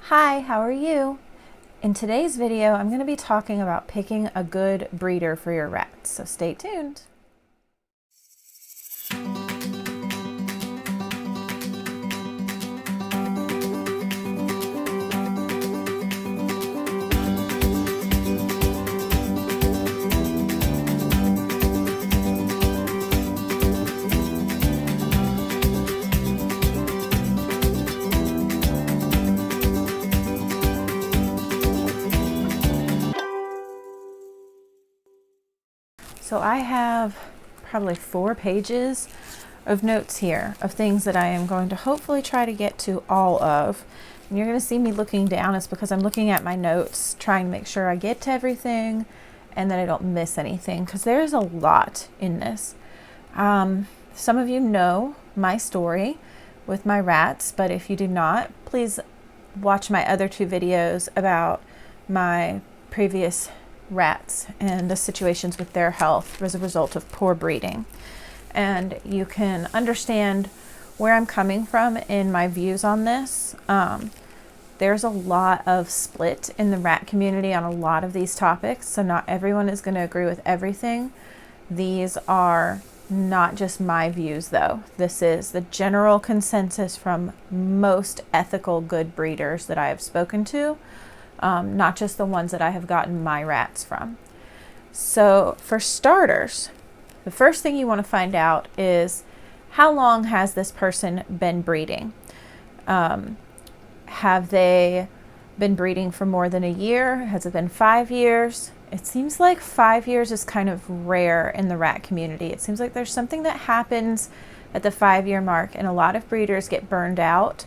Hi, how are you? In today's video, I'm going to be talking about picking a good breeder for your rats, so stay tuned. So I have probably 4 pages of notes here of things that I am going to hopefully try to get to all of. And you're going to see me looking down. It's because I'm looking at my notes, trying to make sure I get to everything and that I don't miss anything, because there's a lot in this. Some of you know my story with my rats, but if you do not, please watch my other 2 videos about my previous rats and the situations with their health as a result of poor breeding. And you can understand where I'm coming from in my views on this. There's a lot of split in the rat community on a lot of these topics, so not everyone is going to agree with everything. These are not just my views though. This is the general consensus from most ethical good breeders that I have spoken to. Not just the ones that I have gotten my rats from. So for starters, the first thing you want to find out is how long has this person been breeding? Have they been breeding for more than a year? Has it been 5 years? It seems like 5 years is kind of rare in the rat community. It seems like there's something that happens at the 5-year mark and a lot of breeders get burned out.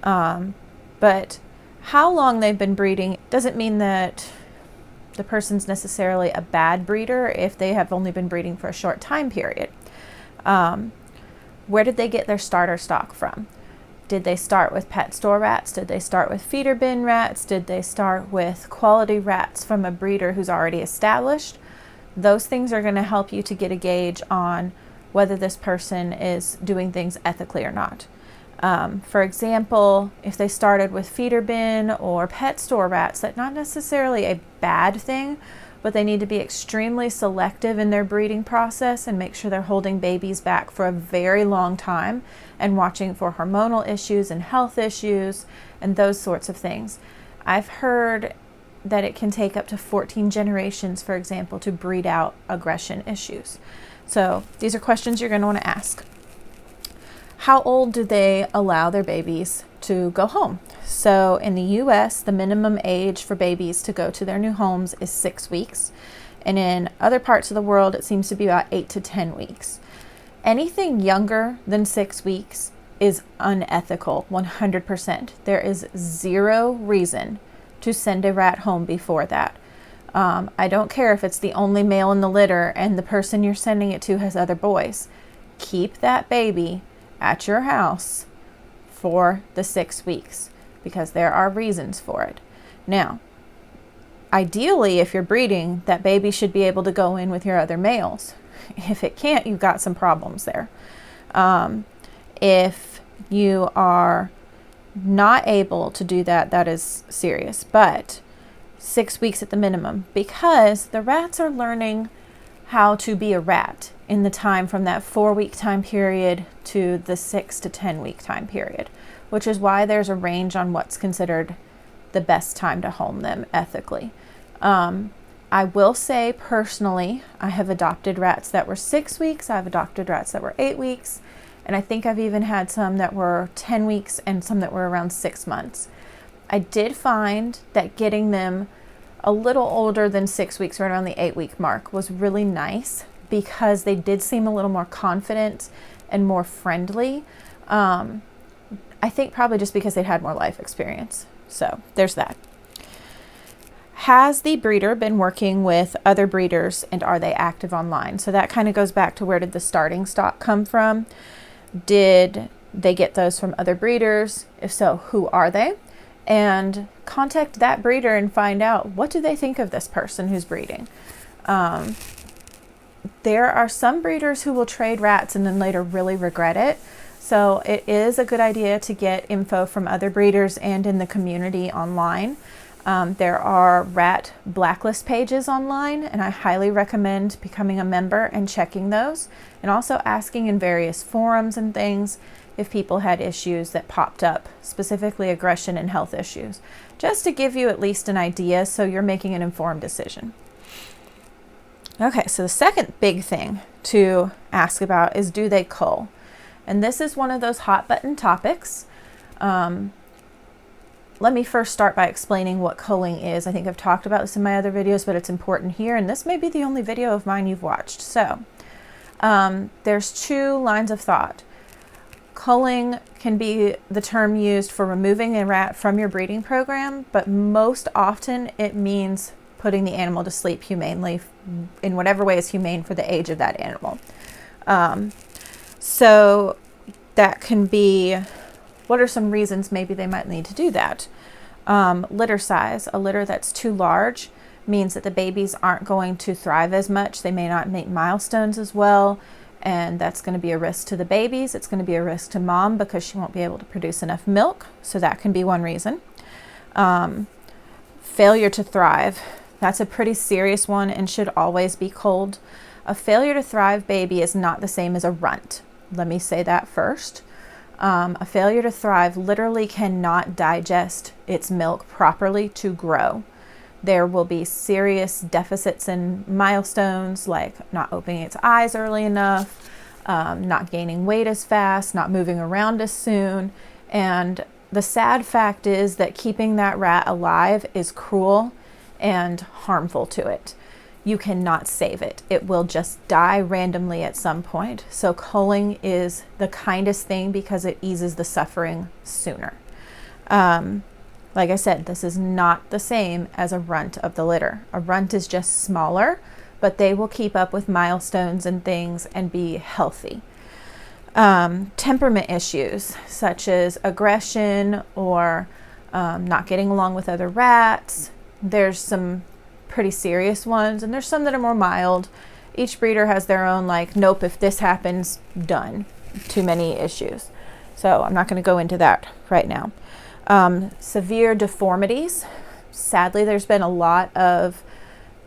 But how long they've been breeding doesn't mean that the person's necessarily a bad breeder if they have only been breeding for a short time period. Where did they get their starter stock from? Did they start with pet store rats? Did they start with feeder bin rats? Did they start with quality rats from a breeder who's already established? Those things are going to help you to get a gauge on whether this person is doing things ethically or not. For example, if they started with feeder bin or pet store rats, that's not necessarily a bad thing, but they need to be extremely selective in their breeding process and make sure they're holding babies back for a very long time and watching for hormonal issues and health issues and those sorts of things. I've heard that it can take up to 14 generations, for example, to breed out aggression issues. So these are questions you're going to want to ask. How old do they allow their babies to go home? So in the US, the minimum age for babies to go to their new homes is 6 weeks. And in other parts of the world, it seems to be about 8 to 10 weeks. Anything younger than 6 weeks is unethical, 100%. There is zero reason to send a rat home before that. I don't care if it's the only male in the litter and the person you're sending it to has other boys. Keep that baby at your house for the 6 weeks because there are reasons for it. Now, ideally, if you're breeding, that baby should be able to go in with your other males. If it can't, you've got some problems there. If you are not able to do that, that is serious, but 6 weeks at the minimum, because the rats are learning how to be a rat in the time from that 4-week time period to the 6 to 10 week time period, which is why there's a range on what's considered the best time to home them ethically. I will say personally, I have adopted rats that were 6 weeks. I've adopted rats that were 8 weeks. And I think I've even had some that were 10 weeks and some that were around 6 months. I did find that getting them a little older than 6 weeks, right around the 8-week mark, was really nice because they did seem a little more confident and more friendly. I think probably just because they'd had more life experience. So there's that. Has the breeder been working with other breeders and are they active online? So that kind of goes back to where did the starting stock come from? Did they get those from other breeders? If so, who are they? And contact that breeder and find out, what do they think of this person who's breeding? There are some breeders who will trade rats and then later really regret it. So it is a good idea to get info from other breeders and in the community online. There are rat blacklist pages online, and I highly recommend becoming a member and checking those, and also asking in various forums and things if people had issues that popped up, specifically aggression and health issues, just to give you at least an idea so you're making an informed decision. Okay, so the second big thing to ask about is, do they cull? And this is one of those hot button topics. Let me first start by explaining what culling is. I think I've talked about this in my other videos, but it's important here, and this may be the only video of mine you've watched. So there's two lines of thought. Culling can be the term used for removing a rat from your breeding program, but most often it means putting the animal to sleep humanely in whatever way is humane for the age of that animal. So that can be, what are some reasons maybe they might need to do that? Litter size. A litter that's too large means that the babies aren't going to thrive as much. They may not make milestones as well, and that's going to be a risk to the babies. It's going to be a risk to mom because she won't be able to produce enough milk. So that can be one reason. Failure to thrive. That's a pretty serious one and should always be culled. A failure to thrive baby is not the same as a runt. Let me say that first. A failure to thrive literally cannot digest its milk properly to grow. There will be serious deficits in milestones, like not opening its eyes early enough, not gaining weight as fast, not moving around as soon. And the sad fact is that keeping that rat alive is cruel and harmful to it. You cannot save it. It will just die randomly at some point. So culling is the kindest thing because it eases the suffering sooner. Like I said, this is not the same as a runt of the litter. A runt is just smaller, but they will keep up with milestones and things and be healthy. Temperament issues such as aggression or not getting along with other rats. There's some pretty serious ones, and there's some that are more mild. Each breeder has their own, like, nope, if this happens, done. Too many issues. So I'm not going to go into that right now. Severe deformities. Sadly, there's been a lot of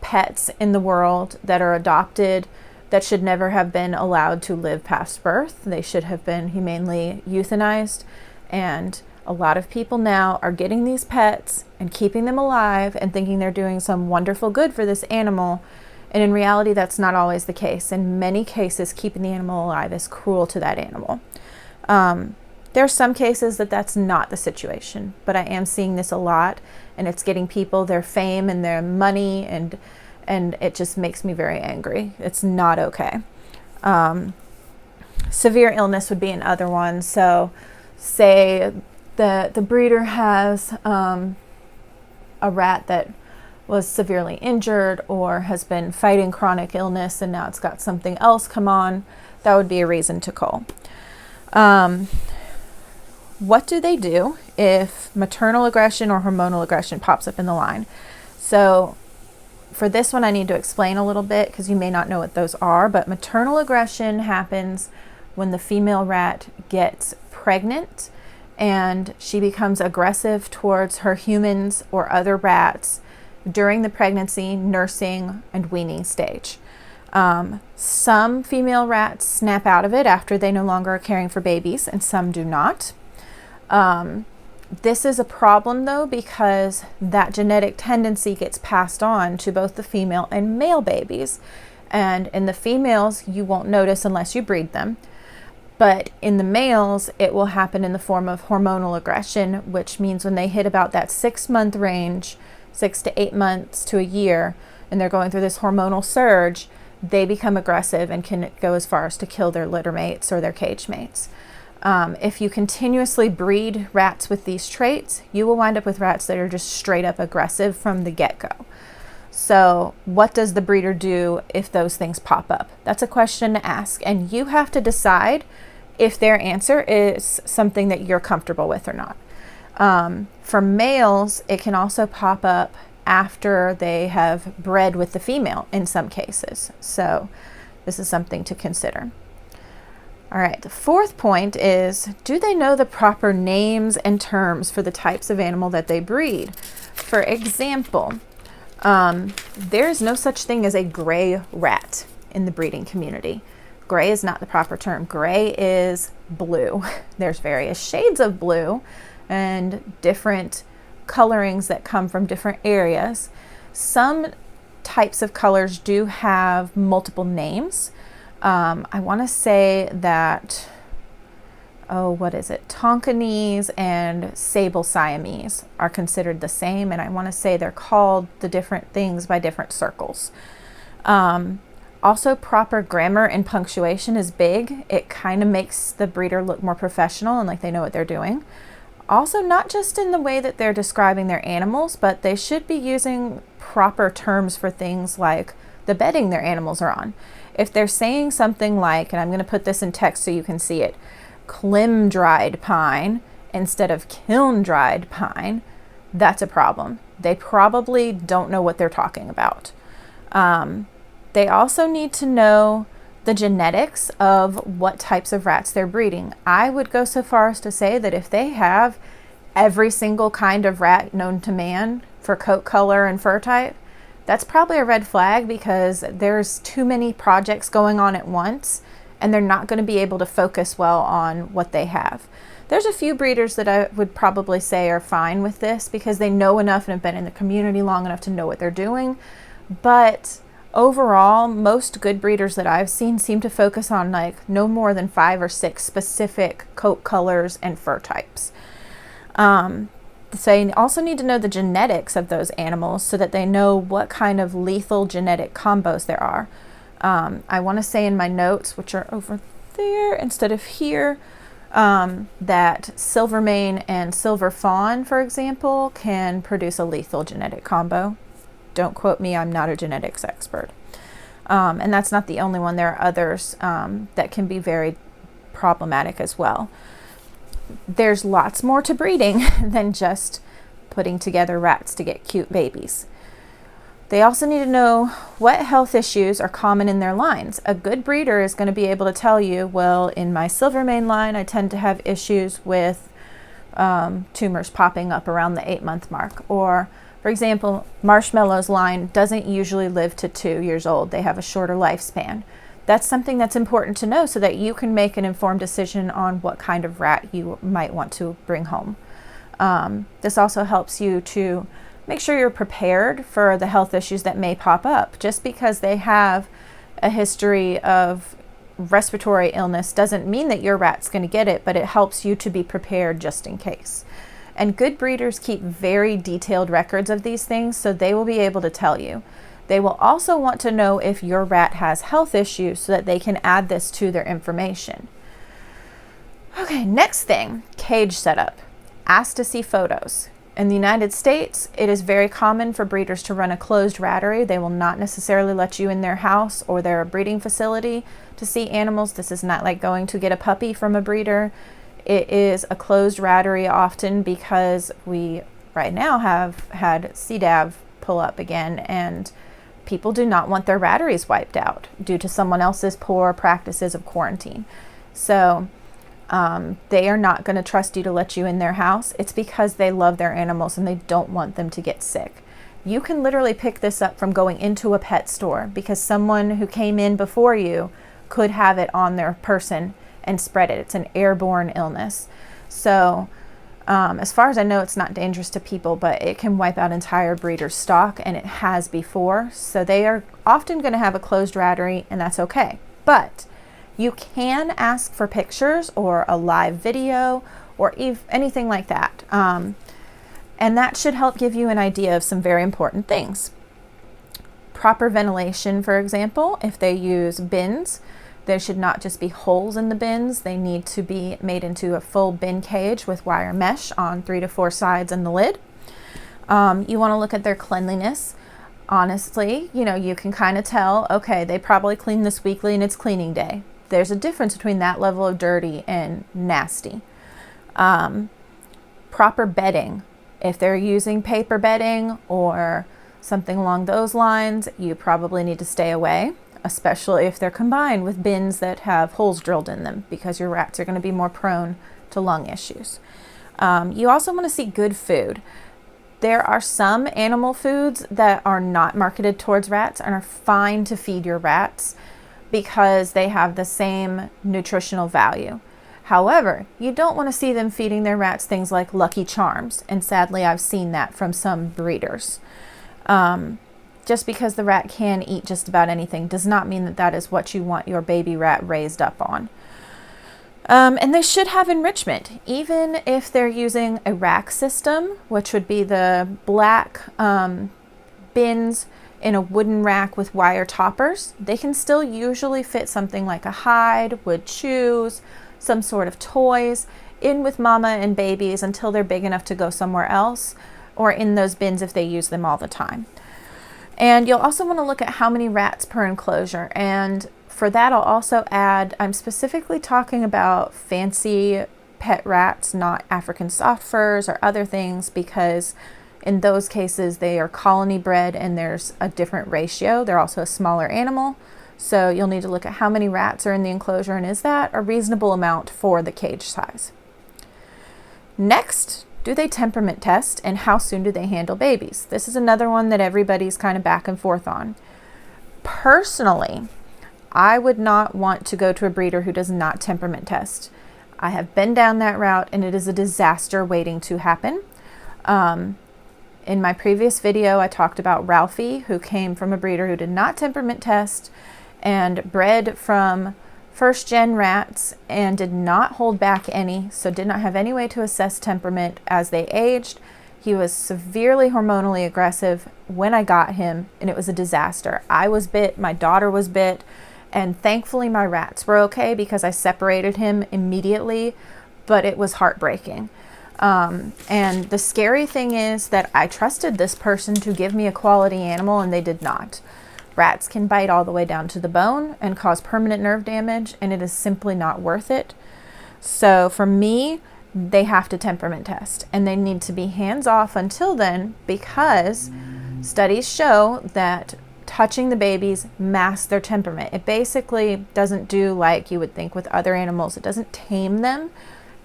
pets in the world that are adopted that should never have been allowed to live past birth. They should have been humanely euthanized, and a lot of people now are getting these pets and keeping them alive and thinking they're doing some wonderful good for this animal. And in reality, that's not always the case. In many cases, keeping the animal alive is cruel to that animal. There are some cases that that's not the situation, but I am seeing this a lot, and it's getting people their fame and their money, and it just makes me very angry. It's not okay. Severe illness would be another one. So say the breeder has a rat that was severely injured or has been fighting chronic illness and now it's got something else come on. That would be a reason to cull. What do they do if maternal aggression or hormonal aggression pops up in the line? So for this one, I need to explain a little bit because you may not know what those are, but maternal aggression happens when the female rat gets pregnant and she becomes aggressive towards her humans or other rats during the pregnancy, nursing, and weaning stage. Some female rats snap out of it after they no longer are caring for babies, and some do not. This is a problem though, because that genetic tendency gets passed on to both the female and male babies. And in the females, you won't notice unless you breed them. But in the males, it will happen in the form of hormonal aggression, which means when they hit about that 6-month range, 6 to 8 months to a year, and they're going through this hormonal surge, they become aggressive and can go as far as to kill their litter mates or their cage mates. If you continuously breed rats with these traits, you will wind up with rats that are just straight up aggressive from the get-go. So what does the breeder do if those things pop up? That's a question to ask, and you have to decide if their answer is something that you're comfortable with or not. For males, it can also pop up after they have bred with the female in some cases. So this is something to consider. All right, the fourth point is, do they know the proper names and terms for the types of animal that they breed? For example, there is no such thing as a gray rat in the breeding community. Gray is not the proper term. Gray is blue. There's various shades of blue and different colorings that come from different areas. Some types of colors do have multiple names. I want to say that, what is it? Tonkinese and Sable Siamese are considered the same, and I want to say they're called the different things by different circles. Also, proper grammar and punctuation is big. It kind of makes the breeder look more professional and like they know what they're doing. Also, not just in the way that they're describing their animals, but they should be using proper terms for things like the bedding their animals are on. If they're saying something like, and I'm going to put this in text so you can see it, clim-dried pine instead of kiln-dried pine, that's a problem. They probably don't know what they're talking about. They also need to know the genetics of what types of rats they're breeding. I would go so far as to say that if they have every single kind of rat known to man for coat color and fur type, that's probably a red flag, because there's too many projects going on at once and they're not going to be able to focus well on what they have. There's a few breeders that I would probably say are fine with this because they know enough and have been in the community long enough to know what they're doing. But overall, most good breeders that I've seen seem to focus on like no more than 5 or 6 specific coat colors and fur types. So you also need to know the genetics of those animals so that they know what kind of lethal genetic combos there are. I want to say in my notes, which are over there instead of here, that silver mane and silver fawn, for example, can produce a lethal genetic combo. Don't quote me, I'm not a genetics expert. And that's not the only one. There are others that can be very problematic as well. There's lots more to breeding than just putting together rats to get cute babies. They also need to know what health issues are common in their lines. A good breeder is going to be able to tell you, well, in my silver mane line, I tend to have issues with tumors popping up around the 8-month mark. Or, for example, Marshmallow's line doesn't usually live to 2 years old. They have a shorter lifespan. That's something that's important to know so that you can make an informed decision on what kind of rat you might want to bring home. This also helps you to make sure you're prepared for the health issues that may pop up. Just because they have a history of respiratory illness doesn't mean that your rat's going to get it, but it helps you to be prepared just in case. And good breeders keep very detailed records of these things, so they will be able to tell you. They will also want to know if your rat has health issues so that they can add this to their information. Okay, next thing, cage setup. Ask to see photos. In the United States, it is very common for breeders to run a closed rattery. They will not necessarily let you in their house or their breeding facility to see animals. This is not like going to get a puppy from a breeder. It is a closed rattery often because we right now have had Cdav pull up again, and people do not want their ratteries wiped out due to someone else's poor practices of quarantine. So they are not going to trust you to let you in their house. It's because they love their animals and they don't want them to get sick. You can literally pick this up from going into a pet store because someone who came in before you could have it on their person and spread it. It's an airborne illness. So as far as I know, it's not dangerous to people, but it can wipe out entire breeders' stock, and it has before. So they are often going to have a closed rattery, and that's okay. But you can ask for pictures or a live video or anything like that. And that should help give you an idea of some very important things. Proper ventilation, for example. If they use bins, there should not just be holes in the bins. They need to be made into a full bin cage with wire mesh on 3 to 4 sides and the lid. You want to look at their cleanliness. Honestly, you can kind of tell, okay, they probably clean this weekly and it's cleaning day. There's a difference between that level of dirty and nasty. Proper bedding. If they're using paper bedding or something along those lines, you probably need to stay away. especially if they're combined with bins that have holes drilled in them, because your rats are going to be more prone to lung issues. You also want to see good food. There are some animal foods that are not marketed towards rats and are fine to feed your rats because they have the same nutritional value. However, you don't want to see them feeding their rats things like Lucky Charms, and sadly I've seen that from some breeders. Just because the rat can eat just about anything does not mean that that is what you want your baby rat raised up on. And they should have enrichment, even if they're using a rack system, which would be the black bins in a wooden rack with wire toppers. They can still usually fit something like a hide, wood chews, some sort of toys in with mama and babies until they're big enough to go somewhere else, or in those bins if they use them all the time. And you'll also want to look at how many rats per enclosure. And for that, I'll also add, I'm specifically talking about fancy pet rats, not African soft furs or other things, because in those cases they are colony bred and there's a different ratio. They're also a smaller animal. So you'll need to look at how many rats are in the enclosure and is that a reasonable amount for the cage size. Next, do they temperament test and how soon do they handle babies? This is another one that everybody's kind of back and forth on. Personally, I would not want to go to a breeder who does not temperament test. I have been down that route and it is a disaster waiting to happen. In my previous video, I talked about Ralphie, who came from a breeder who did not temperament test and bred from first-gen rats and did not hold back any, so did not have any way to assess temperament as they aged. He was severely hormonally aggressive when I got him, and it was a disaster. I was bit, my daughter was bit, and thankfully my rats were okay because I separated him immediately, but it was heartbreaking. And the scary thing is that I trusted this person to give me a quality animal and they did not. Rats can bite all the way down to the bone and cause permanent nerve damage, and it is simply not worth it. So for me, they have to temperament test and they need to be hands off until then, because studies show that touching the babies masks their temperament. It basically doesn't do like you would think with other animals. It doesn't tame them.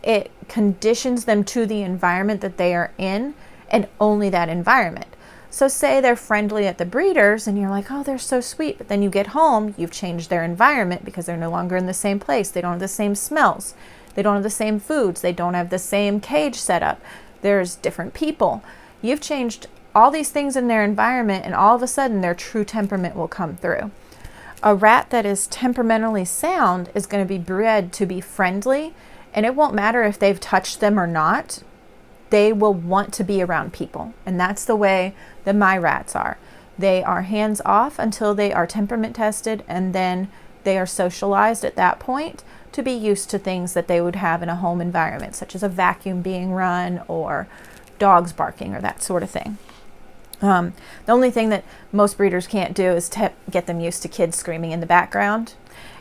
It conditions them to the environment that they are in and only that environment. So say they're friendly at the breeders and you're like, oh, they're so sweet. But then you get home, you've changed their environment because they're no longer in the same place. They don't have the same smells. They don't have the same foods. They don't have the same cage setup. There's different people. You've changed all these things in their environment and all of a sudden their true temperament will come through. A rat that is temperamentally sound is going to be bred to be friendly, and it won't matter if they've touched them or not. They will want to be around people, and that's the way that my rats are. They are hands off until they are temperament tested, and then they are socialized at that point to be used to things that they would have in a home environment, such as a vacuum being run or dogs barking or that sort of thing. The only thing that most breeders can't do is get them used to kids screaming in the background.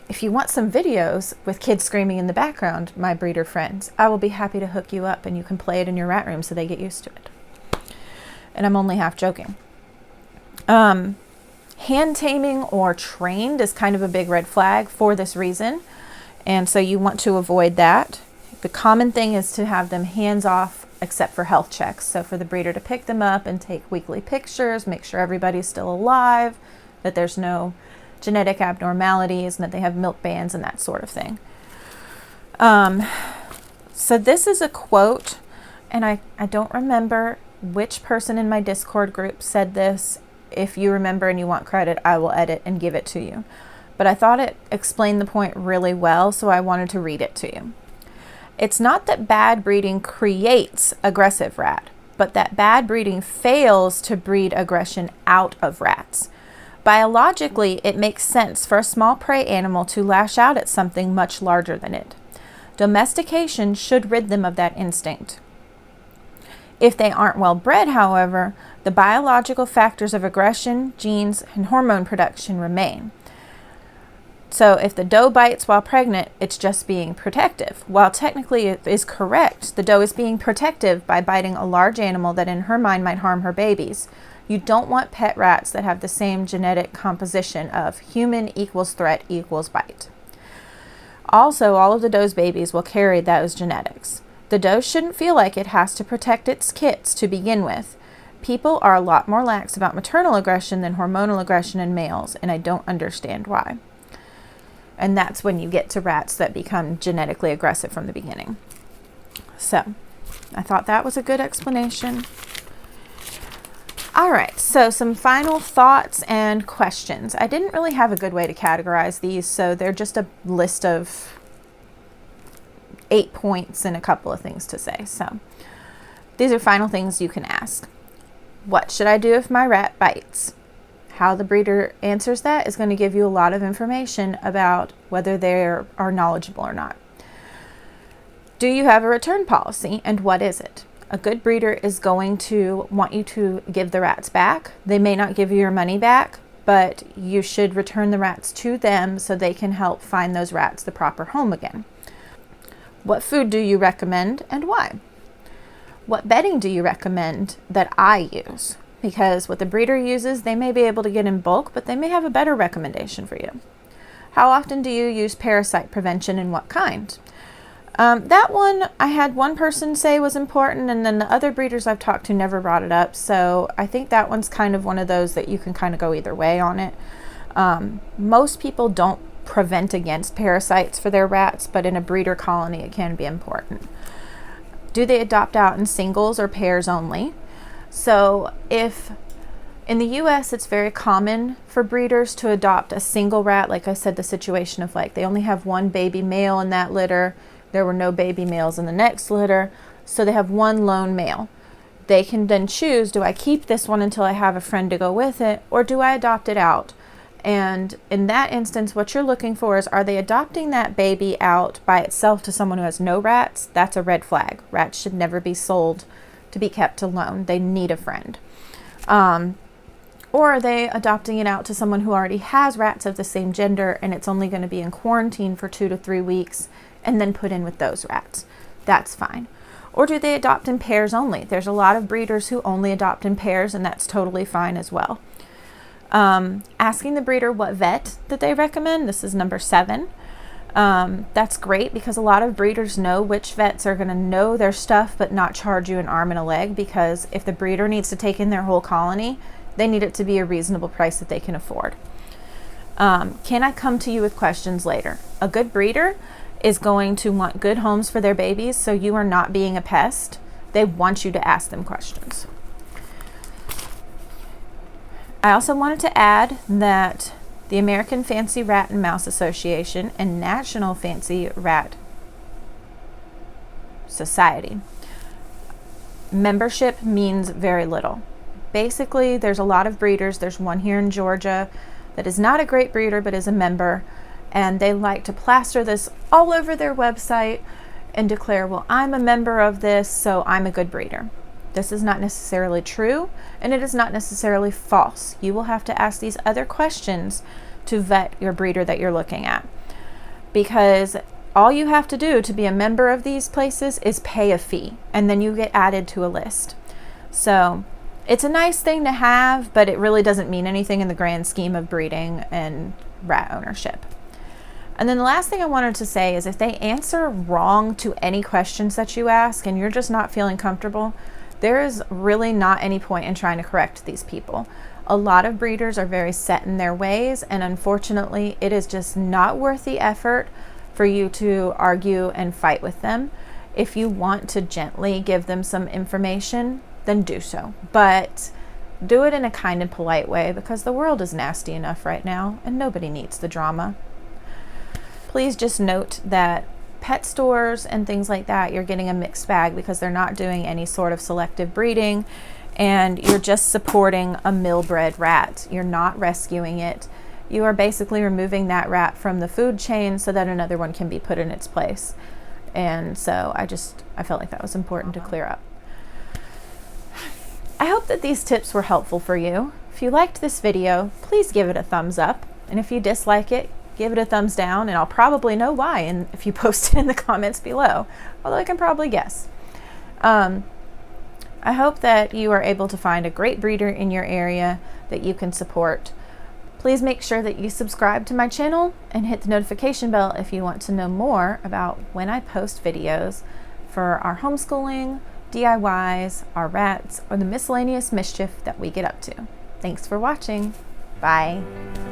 If you want some videos with kids screaming in the background, my breeder friends, I will be happy to hook you up and you can play it in your rat room so they get used to it. And I'm only half joking. Hand taming or trained is kind of a big red flag for this reason. And so you want to avoid that. The common thing is to have them hands off except for health checks. So for the breeder to pick them up and take weekly pictures, make sure everybody's still alive, that there's no genetic abnormalities, and that they have milk bans and that sort of thing. So this is a quote, and I don't remember which person in my Discord group said this. If you remember and you want credit, I will edit and give it to you. But I thought it explained the point really well, so I wanted to read it to you. It's not that bad breeding creates aggressive rat, but that bad breeding fails to breed aggression out of rats. Biologically, it makes sense for a small prey animal to lash out at something much larger than it. Domestication should rid them of that instinct. If they aren't well bred, however, the biological factors of aggression, genes, and hormone production remain. So if the doe bites while pregnant, it's just being protective. While technically it is correct, the doe is being protective by biting a large animal that in her mind might harm her babies. You don't want pet rats that have the same genetic composition of human equals threat equals bite. Also, all of the doe's babies will carry those genetics. The doe shouldn't feel like it has to protect its kits to begin with. People are a lot more lax about maternal aggression than hormonal aggression in males, and I don't understand why. And that's when you get to rats that become genetically aggressive from the beginning. So, I thought that was a good explanation. All right, so some final thoughts and questions. I didn't really have a good way to categorize these, so they're just a list of 8 points and a couple of things to say. So, these are final things you can ask. What should I do if my rat bites? How the breeder answers that is going to give you a lot of information about whether they are knowledgeable or not. Do you have a return policy, and what is it? A good breeder is going to want you to give the rats back. They may not give you your money back, but you should return the rats to them so they can help find those rats the proper home again. What food do you recommend and why? What bedding do you recommend that I use? Because what the breeder uses, they may be able to get in bulk, but they may have a better recommendation for you. How often do you use parasite prevention and what kind? That one, I had one person say was important, and then the other breeders I've talked to never brought it up. So I think that one's kind of one of those that you can kind of go either way on it. Most people don't prevent against parasites for their rats, but in a breeder colony, it can be important. Do they adopt out in singles or pairs only? So if in the US, it's very common for breeders to adopt a single rat. Like I said, the situation of like they only have one baby male in that litter. There were no baby males in the next litter, so they have one lone male. They can then choose, do I keep this one until I have a friend to go with it, or do I adopt it out? And in that instance, what you're looking for is, are they adopting that baby out by itself to someone who has no rats? That's a red flag. Rats should never be sold to be kept alone. They need a friend. Or are they adopting it out to someone who already has rats of the same gender, and it's only going to be in quarantine for 2 to 3 weeks, and then put in with those rats? That's fine. Or do they adopt in pairs only? There's a lot of breeders who only adopt in pairs, and that's totally fine as well. Asking the breeder what vet that they recommend. This is number 7. That's great because a lot of breeders know which vets are going to know their stuff but not charge you an arm and a leg, because if the breeder needs to take in their whole colony, they need it to be a reasonable price that they can afford. Can I come to you with questions later? A good breeder is going to want good homes for their babies, so you are not being a pest. They want you to ask them questions. I also wanted to add that the American Fancy Rat and Mouse Association and National Fancy Rat Society membership means very little. Basically, there's a lot of breeders. There's one here in Georgia that is not a great breeder but is a member, and they like to plaster this all over their website and declare, well, I'm a member of this, so I'm a good breeder. This is not necessarily true, and it is not necessarily false. You will have to ask these other questions to vet your breeder that you're looking at, because all you have to do to be a member of these places is pay a fee, and then you get added to a list. So it's a nice thing to have, but it really doesn't mean anything in the grand scheme of breeding and rat ownership. And then the last thing I wanted to say is, if they answer wrong to any questions that you ask and you're just not feeling comfortable, there is really not any point in trying to correct these people. A lot of breeders are very set in their ways, and unfortunately, it is just not worth the effort for you to argue and fight with them. If you want to gently give them some information, then do so. But do it in a kind and polite way, because the world is nasty enough right now and nobody needs the drama. Please just note that pet stores and things like that, you're getting a mixed bag because they're not doing any sort of selective breeding, and you're just supporting a mill-bred rat. You're not rescuing it. You are basically removing that rat from the food chain so that another one can be put in its place. And so I felt like that was important to clear up. I hope that these tips were helpful for you. If you liked this video, please give it a thumbs up. And if you dislike it, give it a thumbs down, and I'll probably know why and if you post it in the comments below, although I can probably guess. I hope that you are able to find a great breeder in your area that you can support. Please make sure that you subscribe to my channel and hit the notification bell if you want to know more about when I post videos for our homeschooling, DIYs, our rats, or the miscellaneous mischief that we get up to. Thanks for watching. Bye.